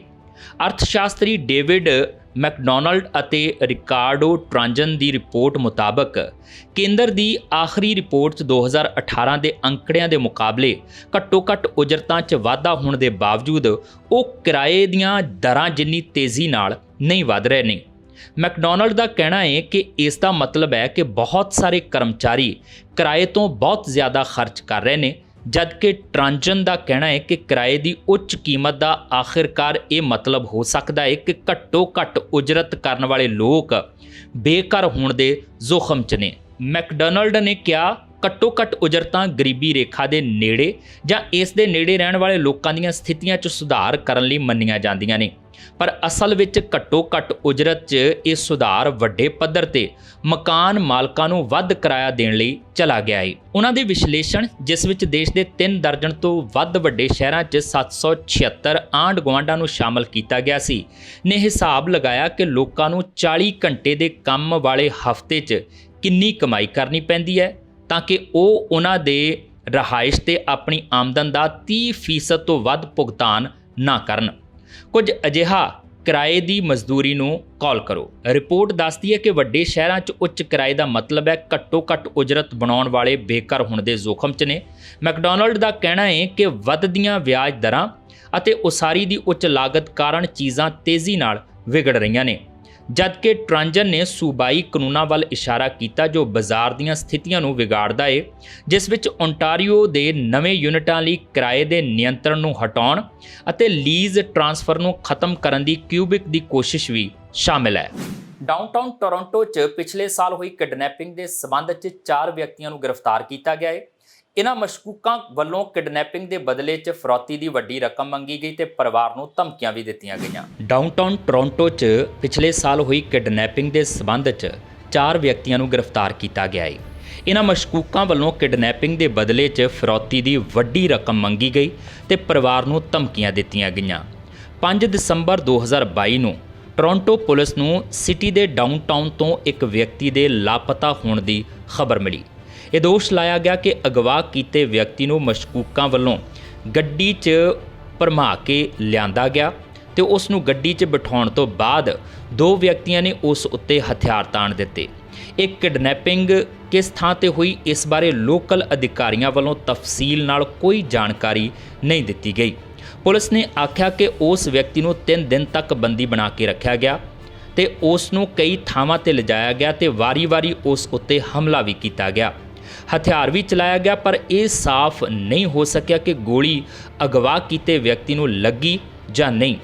ਅਰਥਸ਼ਾਸਤਰੀ ਡੇਵਿਡ ਮੈਕਡੋਨਲਡ ਅਤੇ ਰਿਕਾਰਡੋ ਟ੍ਰਾਂਜਨ ਦੀ ਰਿਪੋਰਟ ਮੁਤਾਬਕ ਕੇਂਦਰ ਦੀ ਆਖਰੀ ਰਿਪੋਰਟ 'ਚ 2018 ਦੇ ਅੰਕੜਿਆਂ ਦੇ ਮੁਕਾਬਲੇ ਘੱਟੋ-ਘੱਟ ਉਜਰਤਾਂ 'ਚ ਵਾਧਾ ਹੋਣ ਦੇ ਬਾਵਜੂਦ ਉਹ ਕਿਰਾਏ ਦੀਆਂ ਦਰਾਂ ਜਿੰਨੀ ਤੇਜ਼ੀ ਨਾਲ ਨਹੀਂ ਵਧ ਰਹੇ ਨੇ। ਮੈਕਡੋਨਲਡ ਦਾ ਕਹਿਣਾ ਹੈ ਕਿ ਇਸ ਦਾ ਮਤਲਬ ਹੈ ਕਿ ਬਹੁਤ ਸਾਰੇ ਕਰਮਚਾਰੀ ਕਿਰਾਏ ਤੋਂ ਬਹੁਤ ਜ਼ਿਆਦਾ ਖਰਚ ਕਰ ਰਹੇ ਨੇ, ਜਦਕਿ ਟ੍ਰਾਂਜਨ ਦਾ ਕਹਿਣਾ ਹੈ ਕਿ ਕਿਰਾਏ ਦੀ ਉੱਚ ਕੀਮਤ ਦਾ ਆਖਿਰਕਾਰ ਇਹ ਮਤਲਬ ਹੋ ਸਕਦਾ ਹੈ ਕਿ ਘੱਟੋ ਘੱਟ ਉਜਰਤ ਕਰਨ ਵਾਲੇ ਲੋਕ ਬੇਘਰ ਹੋਣ ਦੇ ਜ਼ੋਖਮ 'ਚ ਨੇ। ਮੈਕਡੋਨਲਡ ਨੇ ਕਿਹਾ, ਘੱਟੋ ਘੱਟ ਉਜਰਤਾਂ ਗਰੀਬੀ ਰੇਖਾ ਦੇ ਨੇੜੇ ਜਾਂ ਇਸ ਦੇ ਨੇੜੇ ਰਹਿਣ ਵਾਲੇ ਲੋਕਾਂ ਦੀਆਂ ਸਥਿਤੀਆਂ 'ਚ ਸੁਧਾਰ ਕਰਨ ਲਈ ਮੰਨੀਆਂ ਜਾਂਦੀਆਂ ਨੇ, ਪਰ ਅਸਲ ਵਿੱਚ ਘੱਟੋ ਘੱਟ ਉਜਰਤ 'ਚ ਇਹ ਸੁਧਾਰ ਵੱਡੇ ਪੱਧਰ ਤੇ ਮਕਾਨ ਮਾਲਕਾਂ ਨੂੰ ਵੱਧ ਕਿਰਾਇਆ ਦੇਣ ਲਈ ਚਲਾ ਗਿਆ ਹੈ। ਉਹਨਾਂ ਦੇ ਵਿਸ਼ਲੇਸ਼ਣ, ਜਿਸ ਵਿੱਚ ਦੇਸ਼ ਦੇ 3 ਦਰਜਨ ਤੋਂ ਵੱਧ ਵੱਡੇ ਸ਼ਹਿਰਾਂ 'ਚ 776 ਆਂਢ ਗੁਆਂਢਾਂ ਨੂੰ ਸ਼ਾਮਲ ਕੀਤਾ ਗਿਆ ਸੀ, ਨੇ ਹਿਸਾਬ ਲਗਾਇਆ ਕਿ ਲੋਕਾਂ ਨੂੰ 40 ਘੰਟੇ ਦੇ ਕੰਮ ਵਾਲੇ ਹਫ਼ਤੇ 'ਚ ਕਿੰਨੀ ਕਮਾਈ ਕਰਨੀ ਪੈਂਦੀ ਹੈ ਤਾਂ ਕਿ ਉਹ ਉਹਨਾਂ ਦੇ ਰਹਾਇਸ਼ ਤੇ ਆਪਣੀ ਆਮਦਨ ਦਾ 30% ਤੋਂ ਵੱਧ ਭੁਗਤਾਨ ਨਾ ਕਰਨ। ਕੁਝ ਅਜਿਹਾ ਕਿਰਾਏ ਦੀ ਮਜ਼ਦੂਰੀ ਨੂੰ ਕਾਲ ਕਰੋ। ਰਿਪੋਰਟ ਦੱਸਦੀ ਹੈ ਕਿ ਵੱਡੇ ਸ਼ਹਿਰਾਂ 'ਚ ਉੱਚ ਕਿਰਾਏ ਦਾ ਮਤਲਬ ਹੈ ਘੱਟੋ ਘੱਟ ਉਜਰਤ ਬਣਾਉਣ ਵਾਲੇ ਬੇਘਰ ਹੋਣ ਦੇ ਜ਼ੋਖਮ 'ਚ ਨੇ। ਮੈਕਡੋਨਲਡ ਦਾ ਕਹਿਣਾ ਹੈ ਕਿ ਵੱਧਦੀਆਂ ਵਿਆਜ ਦਰਾਂ ਅਤੇ ਉਸਾਰੀ ਦੀ ਉੱਚ ਲਾਗਤ ਕਾਰਨ ਚੀਜ਼ਾਂ ਤੇਜ਼ੀ ਨਾਲ ਵਿਗੜ ਰਹੀਆਂ ਨੇ, ਜਦਕਿ ਟ੍ਰਾਂਜਨ ਨੇ ਸੂਬਾਈ ਕਾਨੂੰਨਾਂ ਵੱਲ ਇਸ਼ਾਰਾ ਕੀਤਾ ਜੋ ਬਾਜ਼ਾਰ ਦੀਆਂ ਸਥਿਤੀਆਂ ਨੂੰ ਵਿਗਾੜਦਾ ਹੈ, ਜਿਸ ਵਿੱਚ ਓਨਟਾਰੀਓ ਦੇ ਨਵੇਂ ਯੂਨਿਟਾਂ ਲਈ ਕਿਰਾਏ ਦੇ ਨਿਯੰਤਰਣ ਨੂੰ ਹਟਾਉਣ ਅਤੇ ਲੀਜ਼ ਟ੍ਰਾਂਸਫਰ ਨੂੰ ਖਤਮ ਕਰਨ ਦੀ ਕਿਊਬਿਕ ਦੀ ਕੋਸ਼ਿਸ਼ ਵੀ ਸ਼ਾਮਿਲ ਹੈ। ਡਾਊਨਟਾਊਨ ਟੋਰਾਂਟੋ 'ਚ ਪਿਛਲੇ ਸਾਲ ਹੋਈ ਕਿਡਨੈਪਿੰਗ ਦੇ ਸਬੰਧ 'ਚ 4 ਵਿਅਕਤੀਆਂ ਨੂੰ ਗ੍ਰਿਫਤਾਰ ਕੀਤਾ ਗਿਆ ਹੈ। इन्हां मशकूकां ਵੱਲੋਂ किडनैपिंग ਦੇ ਬਦਲੇ 'ਚ ਫਰੌਤੀ ਦੀ ਵੱਡੀ ਰਕਮ ਮੰਗੀ ਗਈ ਤੇ ਪਰਿਵਾਰ ਨੂੰ ਧਮਕੀਆਂ ਵੀ ਦਿੱਤੀਆਂ ਗਈਆਂ। ਡਾਊਨਟਾਊਨ ਟੋਰਾਂਟੋ 'ਚ ਪਿਛਲੇ ਸਾਲ ਹੋਈ ਕਿਡਨੈਪਿੰਗ ਦੇ ਸਬੰਧ 'ਚ 4 ਵਿਅਕਤੀਆਂ ਨੂੰ ਗ੍ਰਿਫਤਾਰ ਕੀਤਾ ਗਿਆ ਹੈ। ਇਨ੍ਹਾਂ ਮਸ਼ਕੂਕਾਂ ਵੱਲੋਂ ਕਿਡਨੈਪਿੰਗ ਦੇ ਬਦਲੇ 'ਚ ਫਰੌਤੀ ਦੀ ਵੱਡੀ ਰਕਮ ਮੰਗੀ ਗਈ ਤੇ ਪਰਿਵਾਰ ਨੂੰ ਧਮਕੀਆਂ ਦਿੱਤੀਆਂ ਗਈਆਂ। 5 ਦਸੰਬਰ 2022 ਨੂੰ ਟੋਰਾਂਟੋ ਪੁਲਿਸ ਨੂੰ ਸਿਟੀ ਦੇ ਡਾਊਨਟਾਊਨ ਤੋਂ ਇੱਕ ਵਿਅਕਤੀ ਦੇ ਲਾਪਤਾ ਹੋਣ ਦੀ ਖਬਰ ਮਿਲੀ। ਇਹ ਦੋਸ਼ ਲਾਇਆ ਗਿਆ ਕਿ ਅਗਵਾ ਕੀਤੇ ਵਿਅਕਤੀ ਨੂੰ ਮਸ਼ਕੂਕਾਂ ਵੱਲੋਂ ਗੱਡੀ 'ਚ ਭਰਮਾ ਕੇ ਲਿਆਂਦਾ ਗਿਆ ਤੇ ਉਸ ਨੂੰ ਗੱਡੀ 'ਚ ਬਿਠਾਉਣ ਤੋਂ ਬਾਅਦ 2 ਵਿਅਕਤੀਆਂ ਨੇ ਉਸ ਉੱਤੇ ਹਥਿਆਰ ਤਾਣ ਦਿੱਤੇ। ਇਹ ਕਿਡਨੈਪਿੰਗ ਕਿਸ ਥਾਂ ਤੇ ਹੋਈ ਇਸ ਬਾਰੇ ਲੋਕਲ ਅਧਿਕਾਰੀਆਂ ਵੱਲੋਂ ਤਫਸੀਲ ਨਾਲ ਕੋਈ ਜਾਣਕਾਰੀ ਨਹੀਂ ਦਿੱਤੀ ਗਈ। ਪੁਲਿਸ ਨੇ ਆਖਿਆ ਕਿ ਉਸ ਵਿਅਕਤੀ ਨੂੰ 3 ਦਿਨ ਤੱਕ ਬੰਦੀ ਬਣਾ ਕੇ ਰੱਖਿਆ ਗਿਆ ਤੇ ਉਸ ਨੂੰ ਕਈ ਥਾਵਾਂ ਤੇ ਲਿਜਾਇਆ ਗਿਆ ਤੇ ਵਾਰੀ-ਵਾਰੀ ਉਸ ਉੱਤੇ ਹਮਲਾ ਵੀ ਕੀਤਾ ਗਿਆ। ਹਥਿਆਰ ਵੀ ਚਲਾਇਆ ਗਿਆ, ਪਰ ਇਹ ਸਾਫ਼ ਨਹੀਂ ਹੋ ਸਕਿਆ ਕਿ ਗੋਲੀ ਅਗਵਾ ਕੀਤੇ ਵਿਅਕਤੀ ਨੂੰ ਲੱਗੀ ਜਾਂ ਨਹੀਂ।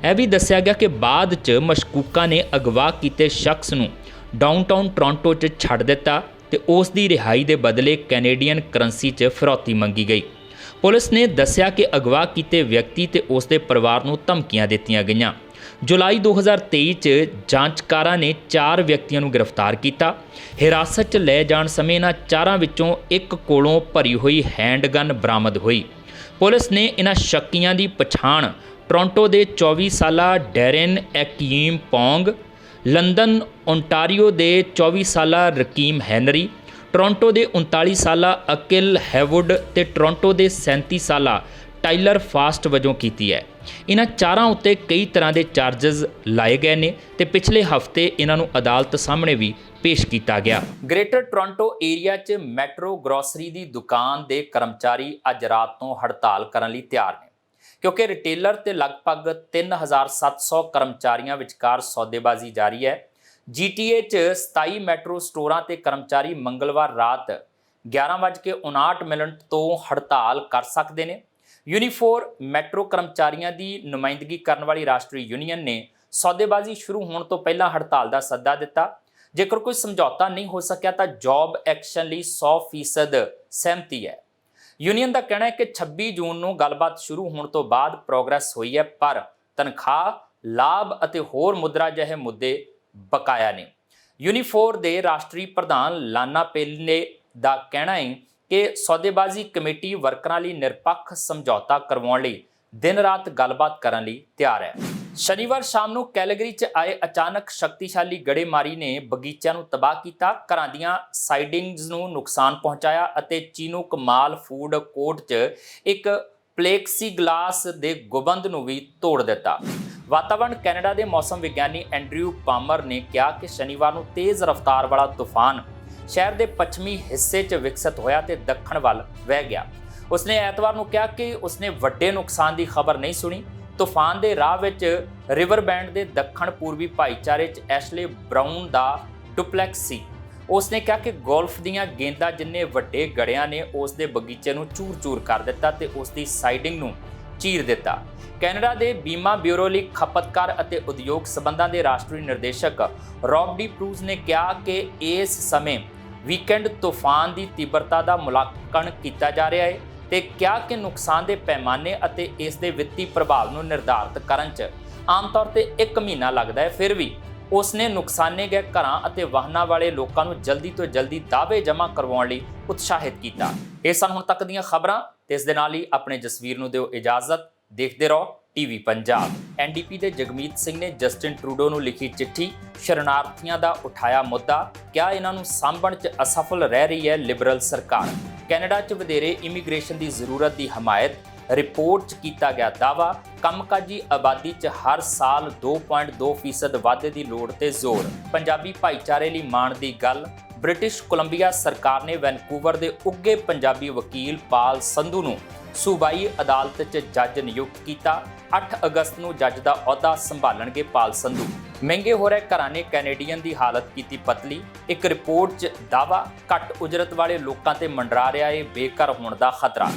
ਇਹ ਵੀ ਦੱਸਿਆ ਗਿਆ ਕਿ ਬਾਅਦ 'ਚ ਮਸ਼ਕੂਕਾਂ ਨੇ ਅਗਵਾ ਕੀਤੇ ਸ਼ਖਸ ਨੂੰ ਡਾਊਨਟਾਊਨ ਟੋਰਾਂਟੋ 'ਚ ਛੱਡ ਦਿੱਤਾ ਤੇ ਉਸ ਦੀ ਰਿਹਾਈ ਦੇ ਬਦਲੇ ਕੈਨੇਡੀਅਨ ਕਰੰਸੀ 'ਚ ਫਰੌਤੀ ਮੰਗੀ ਗਈ। ਪੁਲਿਸ ਨੇ ਦੱਸਿਆ ਕਿ ਅਗਵਾ ਕੀਤੇ ਵਿਅਕਤੀ ਤੇ ਉਸ ਦੇ ਪਰਿਵਾਰ ਨੂੰ ਧਮਕੀਆਂ ਦਿੱਤੀਆਂ ਗਈਆਂ। ਜੁਲਾਈ 2023 'ਚ ਜਾਂਚਕਾਰਾਂ ਨੇ 4 ਵਿਅਕਤੀਆਂ ਨੂੰ ਗ੍ਰਿਫਤਾਰ ਕੀਤਾ। ਹਿਰਾਸਤ 'ਚ ਲੈ ਜਾਣ ਸਮੇਂ ਇਹਨਾਂ 4 ਵਿੱਚੋਂ ਇੱਕ ਕੋਲੋਂ ਭਰੀ ਹੋਈ ਹੈਂਡਗਨ ਬਰਾਮਦ ਹੋਈ। ਪੁਲਿਸ ਨੇ ਇਹਨਾਂ ਸ਼ੱਕੀਆਂ ਦੀ ਪਛਾਣ ਟੋਰਾਂਟੋ ਦੇ 24 ਸਾਲਾ ਡੈਰਨ ਐਕੀਮ ਪੌਂਗ, ਲੰਡਨ ਓਨਟਾਰੀਓ ਦੇ 24 ਸਾਲਾ ਰਕੀਮ ਹੈਨਰੀ, ਟੋਰਾਂਟੋ ਦੇ 39 ਸਾਲਾ ਅਕਿਲ ਹੈਵੁੱਡ ਤੇ ਟੋਰਾਂਟੋ ਦੇ 37 ਸਾਲਾ ਟਾਈਲਰ ਫਾਸਟ ਵਜੋਂ ਕੀਤੀ ਹੈ। ਇਹਨਾਂ 4 ਉੱਤੇ ਕਈ ਤਰ੍ਹਾਂ ਦੇ ਚਾਰਜਸ ਲਾਏ ਗਏ ਨੇ ਤੇ ਪਿਛਲੇ ਹਫ਼ਤੇ ਇਹਨਾਂ ਨੂੰ ਅਦਾਲਤ ਸਾਹਮਣੇ ਵੀ ਪੇਸ਼ ਕੀਤਾ ਗਿਆ। ਗ੍ਰੇਟਰ ਟੋਰਾਂਟੋ ਏਰੀਆ 'ਚ ਮੈਟਰੋ ਗਰੋਸਰੀ ਦੀ ਦੁਕਾਨ ਦੇ ਕਰਮਚਾਰੀ ਅੱਜ ਰਾਤ ਤੋਂ ਹੜਤਾਲ ਕਰਨ ਲਈ ਤਿਆਰ ਨੇ, ਕਿਉਂਕਿ ਰਿਟੇਲਰ ਤੇ ਲਗਭਗ 3700 ਕਰਮਚਾਰੀਆਂ ਵਿਚਕਾਰ ਸੌਦੇਬਾਜ਼ੀ ਜਾਰੀ ਹੈ। GTA 'ਚ 27 ਮੈਟਰੋ ਸਟੋਰਾਂ ਤੇ ਕਰਮਚਾਰੀ ਮੰਗਲਵਾਰ ਰਾਤ 11:59 ਤੋਂ ਹੜਤਾਲ ਕਰ ਸਕਦੇ ਨੇ। ਯੂਨੀਫੋਰ ਮੈਟਰੋ ਕਰਮਚਾਰੀਆਂ ਦੀ ਨੁਮਾਇੰਦਗੀ ਕਰਨ ਵਾਲੀ ਰਾਸ਼ਟਰੀ ਯੂਨੀਅਨ ਨੇ ਸੌਦੇਬਾਜ਼ੀ ਸ਼ੁਰੂ ਹੋਣ ਤੋਂ ਪਹਿਲਾਂ ਹੜਤਾਲ ਦਾ ਸੱਦਾ ਦਿੱਤਾ। ਜੇਕਰ ਕੋਈ ਸਮਝੌਤਾ ਨਹੀਂ ਹੋ ਸਕਿਆ ਤਾਂ ਜੌਬ ਐਕਸ਼ਨ ਲਈ 100% ਸਹਿਮਤੀ ਹੈ। ਯੂਨੀਅਨ ਦਾ ਕਹਿਣਾ ਹੈ ਕਿ 26 ਜੂਨ ਨੂੰ ਗੱਲਬਾਤ ਸ਼ੁਰੂ ਹੋਣ ਤੋਂ ਬਾਅਦ ਪ੍ਰੋਗਰੈਸ ਹੋਈ ਹੈ, ਪਰ ਤਨਖਾਹ, ਲਾਭ ਅਤੇ ਹੋਰ ਮੁਦਰਾ ਜਿਹੇ ਮੁੱਦੇ ਬਕਾਇਆ ਨੇ। ਯੂਨੀਫੋਰ ਦੇ ਰਾਸ਼ਟਰੀ ਪ੍ਰਧਾਨ ਲਾਨਾ ਪੇਲੇ ਦਾ ਕਹਿਣਾ ਹੈ ਕਿ ਸੌਦੇਬਾਜ਼ੀ ਕਮੇਟੀ ਵਰਕਰਾਂ ਲਈ ਨਿਰਪੱਖ ਸਮਝੌਤਾ ਕਰਵਾਉਣ ਲਈ ਦਿਨ-ਰਾਤ ਗੱਲਬਾਤ ਕਰਨ ਲਈ ਤਿਆਰ ਹੈ। ਸ਼ਨੀਵਾਰ ਸ਼ਾਮ ਨੂੰ ਕੈਲਗਰੀ 'ਚ ਆਏ ਅਚਾਨਕ ਸ਼ਕਤੀਸ਼ਾਲੀ ਗੜੇਮਾਰੀ ਨੇ ਬਗੀਚਿਆਂ ਨੂੰ ਤਬਾਹ ਕੀਤਾ, ਘਰਾਂ ਦੀਆਂ ਸਾਈਡਿੰਗਸ ਨੂੰ ਨੁਕਸਾਨ ਪਹੁੰਚਾਇਆ ਅਤੇ ਚੀਨੂਕ ਮਾਲ ਫੂਡ ਕੋਰਟ 'ਚ ਇੱਕ ਪਲੇਕਸੀਗਲਾਸ ਦੇ ਗੁੰਬਦ ਨੂੰ ਵੀ ਤੋੜ ਦਿੱਤਾ। ਵਾਤਾਵਰਣ ਕੈਨੇਡਾ ਦੇ ਮੌਸਮ ਵਿਗਿਆਨੀ ਐਂਡਰਿਊ ਪਾਮਰ ਨੇ ਕਿਹਾ ਕਿ ਸ਼ਨੀਵਾਰ ਨੂੰ ਤੇਜ਼ ਰਫ਼ਤਾਰ ਵਾਲਾ ਤੂਫਾਨ ਸ਼ਹਿਰ ਦੇ ਪੱਛਮੀ ਹਿੱਸੇ 'ਚ ਵਿਕਸਿਤ ਹੋਇਆ ਤੇ ਦੱਖਣ ਵੱਲ ਵਹਿ ਗਿਆ। ਉਸਨੇ ਐਤਵਾਰ ਨੂੰ ਕਿਹਾ ਕਿ ਉਸਨੇ ਵੱਡੇ ਨੁਕਸਾਨ ਦੀ ਖਬਰ ਨਹੀਂ ਸੁਣੀ। ਤੂਫਾਨ ਦੇ ਰਾਹ ਵਿੱਚ ਰਿਵਰਬੈਂਡ ਦੇ ਦੱਖਣ ਪੂਰਬੀ ਭਾਈਚਾਰੇ 'ਚ ਐਸ਼ਲੇ ਬਰਾਊਨ ਦਾ ਡੁਪਲੈਕਸ ਸੀ। ਉਸਨੇ ਕਿਹਾ ਕਿ ਗੋਲਫ ਦੀਆਂ ਗੇਂਦਾਂ ਜਿੰਨੇ ਵੱਡੇ ਗੜਿਆਂ ਨੇ ਉਸ ਦੇ ਬਗੀਚੇ ਨੂੰ ਚੂਰ-ਚੂਰ ਕਰ ਦਿੱਤਾ ਤੇ ਉਸ ਦੀ ਸਾਈਡਿੰਗ ਨੂੰ ਚੀਰ ਦਿੱਤਾ। ਕੈਨੇਡਾ ਦੇ ਬੀਮਾ ਬਿਊਰੋ ਲਈ ਖਪਤਕਾਰ ਅਤੇ ਉਦਯੋਗ ਸਬੰਧਾਂ ਦੇ ਰਾਸ਼ਟਰੀ ਨਿਰਦੇਸ਼ਕ ਰੌਬ ਡੀ ਪ੍ਰੂਜ਼ ਨੇ ਕਿਹਾ ਕਿ ਇਸ ਸਮੇਂ ਵੀਕਐਂਡ ਤੂਫਾਨ ਦੀ ਤੀਬਰਤਾ ਦਾ ਮੁਲਾਂਕਣ ਕੀਤਾ ਜਾ ਰਿਹਾ ਹੈ ਤੇ ਕਿਹਾ ਕਿ ਨੁਕਸਾਨ ਦੇ ਪੈਮਾਨੇ ਅਤੇ ਇਸ ਦੇ ਵਿੱਤੀ ਪ੍ਰਭਾਵ ਨੂੰ ਨਿਰਧਾਰਤ ਕਰਨ 'ਚ ਆਮ ਤੌਰ ਤੇ 1 ਮਹੀਨਾ ਲੱਗਦਾ ਹੈ। ਫਿਰ ਵੀ ਉਸਨੇ ਨੁਕਸਾਨੇ ਗਏ ਘਰਾਂ ਅਤੇ ਵਾਹਨਾਂ ਵਾਲੇ ਲੋਕਾਂ ਨੂੰ ਜਲਦੀ ਤੋਂ ਜਲਦੀ ਦਾਅਵੇ ਜਮ੍ਹਾਂ ਕਰਵਾਉਣ ਲਈ ਉਤਸ਼ਾਹਿਤ ਕੀਤਾ। ਇਹ ਸਨ ਹੁਣ ਤੱਕ ਦੀਆਂ ਖਬਰਾਂ ਤੇ ਇਸ ਦੇ ਨਾਲ ਹੀ ਆਪਣੇ ਜਸਵੀਰ ਨੂੰ ਦਿਓ ਇਜਾਜ਼ਤ। ਦੇਖਦੇ ਰਹੋ ਟੀਵੀ ਪੰਜਾਬ। ਐਨਡੀਪੀ ਦੇ ਜਗਮੀਤ ਸਿੰਘ ਨੇ ਜਸਟਿਨ ਟਰੂਡੋ ਨੂੰ ਲਿਖੀ ਚਿੱਠੀ, ਸ਼ਰਨਾਰਥੀਆਂ ਦਾ ਉਠਾਇਆ ਮੁੱਦਾ, ਕਿਹਾ ਇਹਨਾਂ ਨੂੰ ਸਾਂਭਣ 'ਚ ਅਸਫਲ ਰਹਿ ਰਹੀ ਹੈ ਲਿਬਰਲ ਸਰਕਾਰ। ਕੈਨੇਡਾ 'ਚ ਵਧੇਰੇ ਇਮੀਗ੍ਰੇਸ਼ਨ ਦੀ ਜ਼ਰੂਰਤ ਦੀ ਹਮਾਇਤ, ਰਿਪੋਰਟ 'ਚ ਕੀਤਾ ਗਿਆ ਦਾਅਵਾ, ਕੰਮਕਾਜੀ ਆਬਾਦੀ 'ਚ ਹਰ ਸਾਲ 2.2% ਵਾਧੇ ਦੀ ਲੋੜ ਤੇ ਜ਼ੋਰ, ਪੰਜਾਬੀ ਭਾਈਚਾਰੇ ਲਈ ਮਾਣ ਦੀ ਗੱਲ। ਬ੍ਰਿਟਿਸ਼ ਕੋਲੰਬੀਆ ਸਰਕਾਰ ਨੇ ਵੈਨਕੂਵਰ ਦੇ ਉੱਘੇ ਪੰਜਾਬੀ ਵਕੀਲ ਪਾਲ ਸੰਧੂ ਨੂੰ ਸੂਬਾਈ ਅਦਾਲਤ 'ਚ ਜੱਜ ਨਿਯੁਕਤ ਕੀਤਾ। 8 ਅਗਸਤ ਨੂੰ ਜੱਜ ਦਾ ਅਹੁਦਾ ਸੰਭਾਲਣਗੇ ਪਾਲ ਸੰਧੂ। ਮਹਿੰਗੇ ਹੋ ਰਹੇ ਘਰਾਂ ਨੇ ਕੈਨੇਡੀਅਨ ਦੀ ਹਾਲਤ ਕੀਤੀ ਪਤਲੀ। ਇੱਕ ਰਿਪੋਰਟ 'ਚ ਦਾਅਵਾ, ਘੱਟ ਉਜਰਤ ਵਾਲੇ ਲੋਕਾਂ ਤੇ ਮੰਡਰਾ ਰਿਹਾ ਹੈ ਬੇਘਰ ਹੋਣ ਦਾ ਖਤਰਾ।